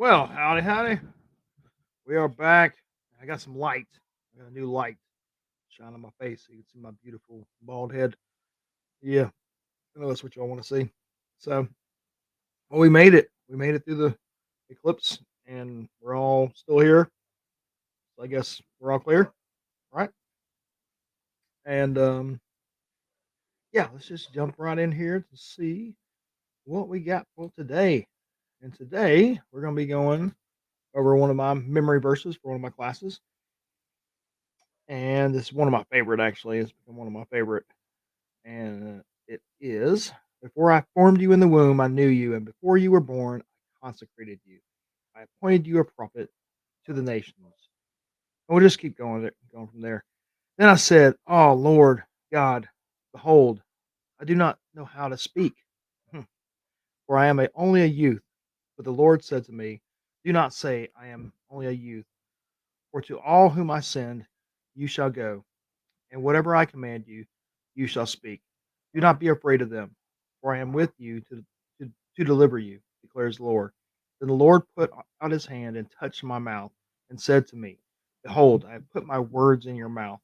Well, howdy, howdy. We are back. I got some light. I got a new light shining on my face so you can see my beautiful bald head. Yeah, I know that's what y'all want to see. So, well, we made it. We made it through the eclipse, and we're all still here. So I guess we're all clear, right? And yeah, let's just jump right in here to see what we got for today. And today we're going to be going over one of my memory verses for one of my classes, and this is one of my favorite. Actually, it's become one of my favorite. And it is, before I formed you in the womb, I knew you, and before you were born, I consecrated you. I appointed you a prophet to the nations. And we'll just keep going there, going from there. Then I said, "Oh Lord God, behold, I do not know how to speak, Hmm. for I am only a youth." But the Lord said to me, "Do not say, I am only a youth, for to all whom I send, you shall go, and whatever I command you, you shall speak. Do not be afraid of them, for I am with you to deliver you, declares the Lord." Then the Lord put out his hand and touched my mouth and said to me, "Behold, I have put my words in your mouth.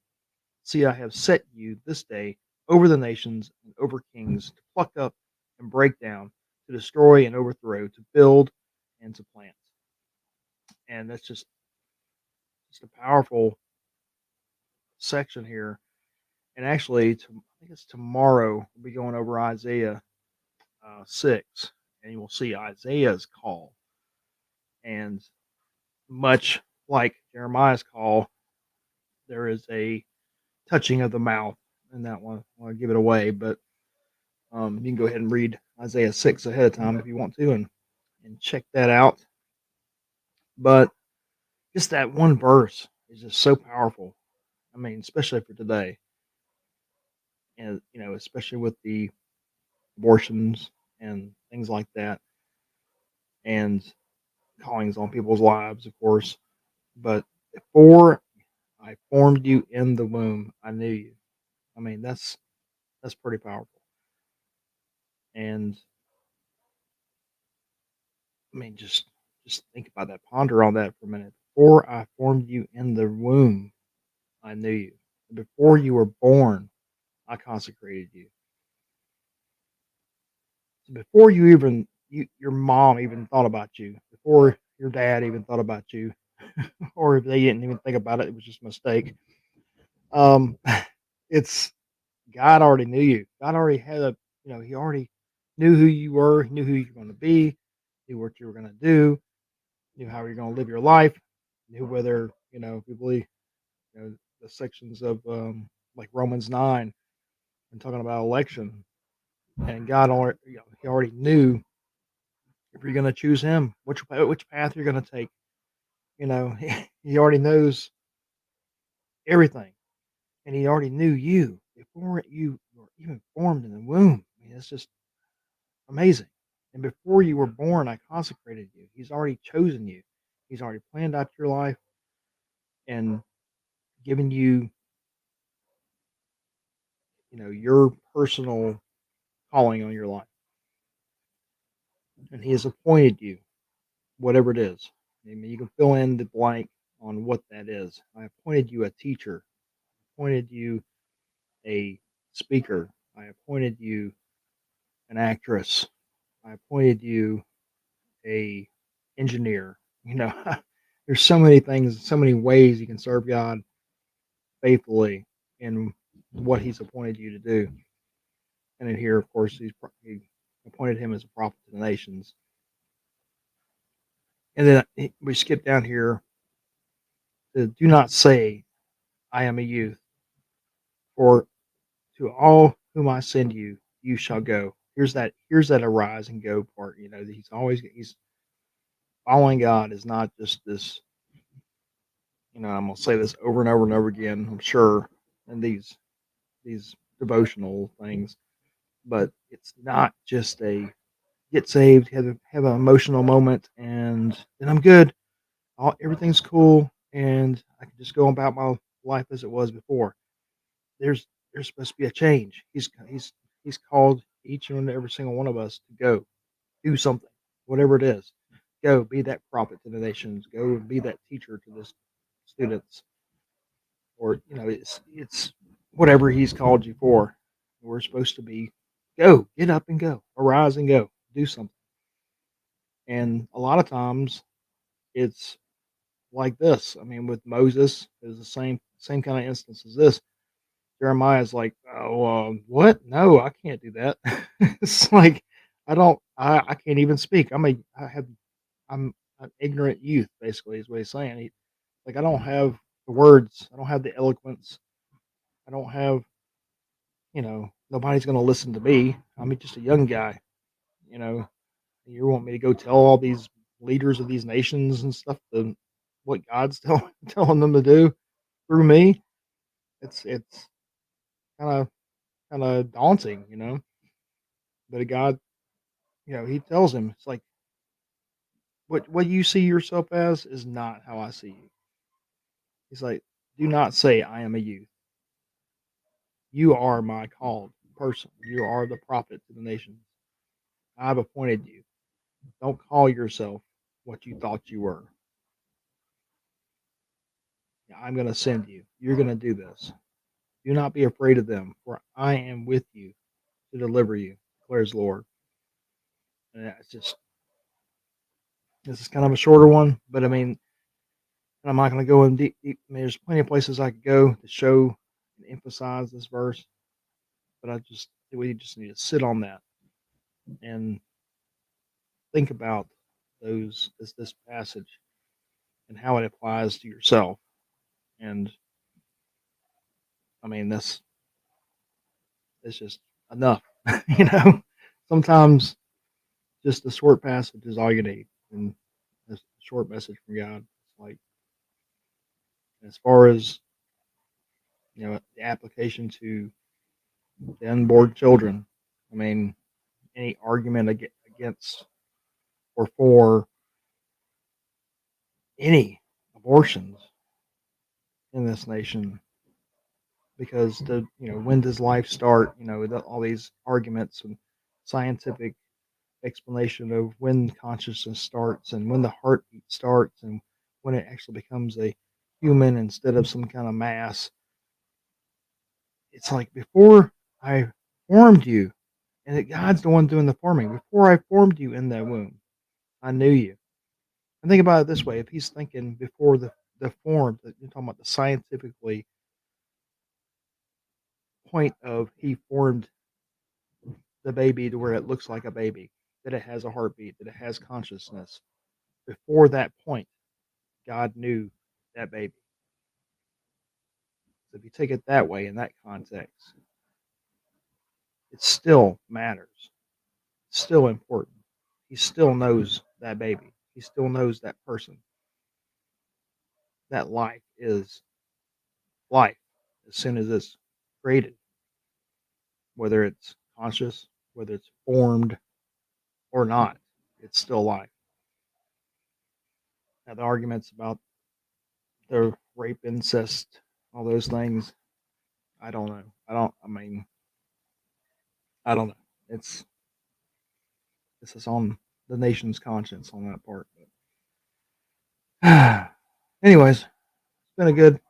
See, I have set you this day over the nations and over kings to pluck up and break down, to destroy and overthrow, to build and to plant." And that's just a powerful section here. And actually, I think it's tomorrow, we'll be going over Isaiah 6, and you will see Isaiah's call. And much like Jeremiah's call, there is a touching of the mouth in that one. I want to give it away, but you can go ahead and read Isaiah 6 ahead of time if you want to and check that out. But just that one verse is just so powerful. I mean, especially for today. And, especially with the abortions and things like that, and callings on people's lives, of course. But before I formed you in the womb, I knew you. I mean, that's pretty powerful. And I mean, just think about that. Ponder on that for a minute. Before I formed you in the womb, I knew you. Before you were born, I consecrated you. So before your mom even thought about you, before your dad even thought about you, or if they didn't even think about it, it was just a mistake. Um, it's God already knew you. God already had He already knew who you were. He knew who you were going to be. Knew what you were going to do. Knew how you're going to live your life. Knew whether if you believe the sections of like Romans 9 and talking about election. And God already He already knew if you're going to choose Him, which path you're going to take. He already knows everything, and He already knew you before you were even formed in the womb. I mean, it's just amazing. And before you were born, I consecrated you. He's already chosen you. He's already planned out your life and given you, your personal calling on your life. And He has appointed you, whatever it is. I mean, you can fill in the blank on what that is. I appointed you a teacher. I appointed you a speaker. I appointed you an actress. I appointed you a engineer. There's so many things, so many ways you can serve God faithfully in what He's appointed you to do. And in here, of course, He appointed him as a prophet to the nations. And then we skip down here to do not say, I am a youth, for to all whom I send you, you shall go. Here's that arise and go part. He's following God is not just this. I'm gonna say this over and over and over again. I'm sure in these devotional things, but it's not just a get saved, have an emotional moment, and then I'm good. Everything's cool, and I can just go about my life as it was before. There's supposed to be a change. He's called each and every single one of us to go do something, whatever it is. Go be that prophet to the nations. Go and be that teacher to the students, or it's whatever He's called you for. We're supposed to be go, get up and go, arise and go, do something. And a lot of times it's like this. I mean, with Moses, it was the same kind of instance as this. Jeremiah's like, "Oh, what? No, I can't do that." It's like I can't even speak. I'm an ignorant youth, basically, is what he's saying. Like, I don't have the words, I don't have the eloquence, I don't have, nobody's going to listen to me. I'm just a young guy. You know, you want me to go tell all these leaders of these nations and stuff what God's telling them to do through me? It's kind of daunting, But God, He tells him, it's like what you see yourself as is not how I see you. He's like, do not say I am a youth. You are my called person. You are the prophet to the nations. I've appointed you. Don't call yourself what you thought you were. I'm going to send you. You're going to do this. Do not be afraid of them, for I am with you to deliver you, declares the Lord. And this is kind of a shorter one, but I mean, I'm not going to go in deep. I mean, there's plenty of places I could go to show and emphasize this verse, but we just need to sit on that and think about this passage and how it applies to yourself. And I mean, this is just enough. you know, Sometimes just a short passage is all you need, and a short message from God. It's like, as far as the application to the unborn children. I mean, any argument against or for any abortions in this nation, because when does life start? All these arguments and scientific explanation of when consciousness starts and when the heartbeat starts and when it actually becomes a human instead of some kind of mass. It's like, before I formed you, and that God's the one doing the forming. Before I formed you in that womb, I knew you. And think about it this way: if He's thinking before the form, that you're talking about, the scientifically point of He formed the baby to where it looks like a baby, that it has a heartbeat, that it has consciousness. Before that point, God knew that baby. So if you take it that way, in that context, it still matters. It's still important. He still knows that baby. He still knows that person. That life is life as soon as it's created, whether it's conscious, whether it's formed or not, it's still life. Now, the arguments about the rape, incest, all those things, I don't know. I don't know. It's This is on the nation's conscience on that part. But anyways, it's been a good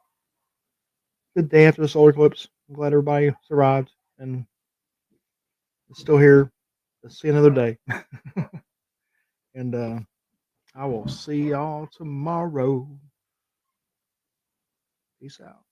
day after the solar eclipse. I'm glad everybody survived and is still here to see another day. And I will see y'all tomorrow. Peace out.